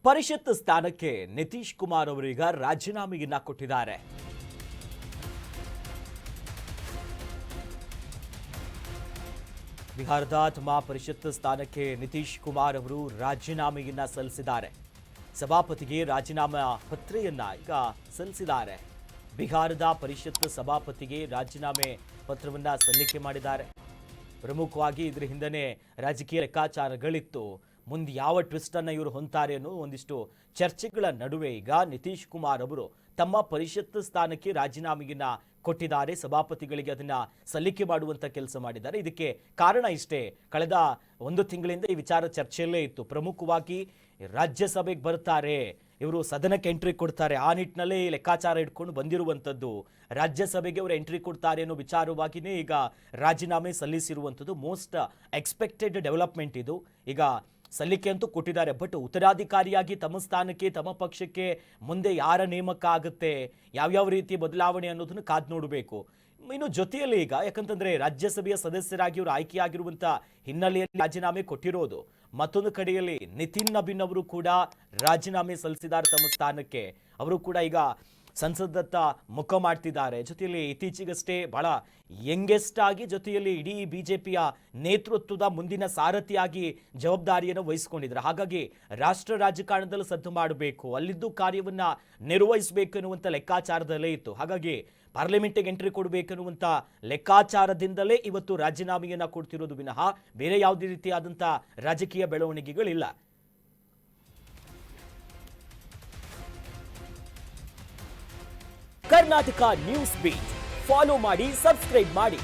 ಪರಿಷತ್ ಸ್ಥಾನಕ್ಕೆ ನಿತೀಶ್ ಕುಮಾರ್ ಅವರೀಗ ರಾಜೀನಾಮೆಯನ್ನ ಕೊಟ್ಟಿದ್ದಾರೆ. ಬಿಹಾರದ ತಮ್ಮ ಪರಿಷತ್ ಸ್ಥಾನಕ್ಕೆ ನಿತೀಶ್ ಕುಮಾರ್ ಅವರು ರಾಜೀನಾಮೆಯನ್ನ ಸಲ್ಲಿಸಿದ್ದಾರೆ. ಸಭಾಪತಿಗೆ ರಾಜೀನಾಮಾ ಪತ್ರೆಯನ್ನ ಈಗ ಸಲ್ಲಿಸಿದ್ದಾರೆ. ಬಿಹಾರದ ಪರಿಷತ್ ಸಭಾಪತಿಗೆ ರಾಜೀನಾಮೆ ಪತ್ರವನ್ನ ಸಲ್ಲಿಕೆ ಮಾಡಿದ್ದಾರೆ. ಪ್ರಮುಖವಾಗಿ ಇದರ ಹಿಂದೆನೇ ರಾಜಕೀಯ ಲೆಕ್ಕಾಚಾರಗಳಿತ್ತು. ಮುಂದೆ ಯಾವ ಟ್ವಿಸ್ಟ್ ಅನ್ನ ಇವರು ಹೊಂತಾರೆ ಅನ್ನೋ ಒಂದಿಷ್ಟು ಚರ್ಚೆಗಳ ನಡುವೆ ಈಗ ನಿತೀಶ್ ಕುಮಾರ್ ಅವರು ತಮ್ಮ ಪರಿಷತ್ ಸ್ಥಾನಕ್ಕೆ ರಾಜೀನಾಮೆಯನ್ನ ಕೊಟ್ಟಿದ್ದಾರೆ. ಸಭಾಪತಿಗಳಿಗೆ ಅದನ್ನ ಸಲ್ಲಿಕೆ ಮಾಡುವಂತ ಕೆಲಸ ಮಾಡಿದ್ದಾರೆ. ಇದಕ್ಕೆ ಕಾರಣ ಇಷ್ಟೇ, ಕಳೆದ ಒಂದು ತಿಂಗಳಿಂದ ಈ ವಿಚಾರ ಚರ್ಚೆಯಲ್ಲೇ ಇತ್ತು. ಪ್ರಮುಖವಾಗಿ ರಾಜ್ಯಸಭೆಗೆ ಬರ್ತಾರೆ, ಇವರು ಸದನಕ್ಕೆ ಎಂಟ್ರಿ ಕೊಡ್ತಾರೆ, ಆ ನಿಟ್ಟಿನಲ್ಲೇ ಲೆಕ್ಕಾಚಾರ ಇಟ್ಕೊಂಡು ಬಂದಿರುವಂಥದ್ದು. ರಾಜ್ಯಸಭೆಗೆ ಅವರು ಎಂಟ್ರಿ ಕೊಡ್ತಾರೆ ಅನ್ನೋ ವಿಚಾರವಾಗಿಯೇ ಈಗ ರಾಜೀನಾಮೆ ಸಲ್ಲಿಸಿರುವಂಥದ್ದು. ಮೋಸ್ಟ್ ಎಕ್ಸ್ಪೆಕ್ಟೆಡ್ ಡೆವಲಪ್ಮೆಂಟ್ ಇದು. ಈಗ ಸಲ್ಲಿಕೆ ಅಂತೂ ಕೊಟ್ಟಿದ್ದಾರೆ, ಬಟ್ ಉತ್ತರಾಧಿಕಾರಿಯಾಗಿ ತಮ್ಮ ಸ್ಥಾನಕ್ಕೆ ತಮ್ಮ ಪಕ್ಷಕ್ಕೆ ಮುಂದೆ ಯಾರ ನೇಮಕ ಆಗುತ್ತೆ, ಯಾವ್ಯಾವ ರೀತಿ ಬದಲಾವಣೆ ಅನ್ನೋದನ್ನು ಕಾದು ನೋಡಬೇಕು. ಇನ್ನು ಜೊತೆಯಲ್ಲಿ ಈಗ ಯಾಕಂತಂದ್ರೆ ರಾಜ್ಯಸಭೆಯ ಸದಸ್ಯರಾಗಿ ಅವರು ಆಯ್ಕೆಯಾಗಿರುವಂಥ ಹಿನ್ನೆಲೆಯಲ್ಲಿ ರಾಜೀನಾಮೆ ಕೊಟ್ಟಿರೋದು. ಮತ್ತೊಂದು ಕಡೆಯಲ್ಲಿ ನಿತಿನ್ ನಬೀನ್ ಅವರು ಕೂಡ ರಾಜೀನಾಮೆ ಸಲ್ಲಿಸಿದ್ದಾರೆ ತಮ್ಮ ಸ್ಥಾನಕ್ಕೆ. ಅವರು ಕೂಡ ಈಗ ಸಂಸದತ್ತ ಮುಖ ಮಾಡ್ತಿದ್ದಾರೆ. ಜೊತೆಯಲ್ಲಿ ಇತ್ತೀಚೆಗಷ್ಟೇ ಬಹಳ ಯಂಗೆಸ್ಟ್ ಆಗಿ ಜೊತೆಯಲ್ಲಿ ಇಡೀ ಬಿಜೆಪಿಯ ನೇತೃತ್ವದ ಮುಂದಿನ ಸಾರಥಿಯಾಗಿ ಜವಾಬ್ದಾರಿಯನ್ನು ವಹಿಸಿಕೊಂಡಿದ್ದಾರೆ. ಹಾಗಾಗಿ ರಾಷ್ಟ್ರ ರಾಜಕಾರಣದಲ್ಲಿ ಸದ್ದು ಮಾಡಬೇಕು, ಅಲ್ಲಿದ್ದು ಕಾರ್ಯವನ್ನ ನಿರ್ವಹಿಸಬೇಕು ಎನ್ನುವಂಥ ಲೆಕ್ಕಾಚಾರದಲ್ಲೇ ಇತ್ತು. ಹಾಗಾಗಿ ಪಾರ್ಲಿಮೆಂಟ್ಗೆ ಎಂಟ್ರಿ ಕೊಡಬೇಕೆನ್ನುವಂಥ ಲೆಕ್ಕಾಚಾರದಿಂದಲೇ ಇವತ್ತು ರಾಜೀನಾಮೆಯನ್ನ ಕೊಡ್ತಿರೋದು ವಿನಃ ಬೇರೆ ಯಾವುದೇ ರೀತಿಯಾದಂಥ ರಾಜಕೀಯ ಬೆಳವಣಿಗೆಗಳಿಲ್ಲ. ಕರ್ನಾಟಕ ನ್ಯೂಸ್ ಬೀಟ್ ಫಾಲೋ ಮಾಡಿ, ಸಬ್ಸ್ಕ್ರೈಬ್ ಮಾಡಿ.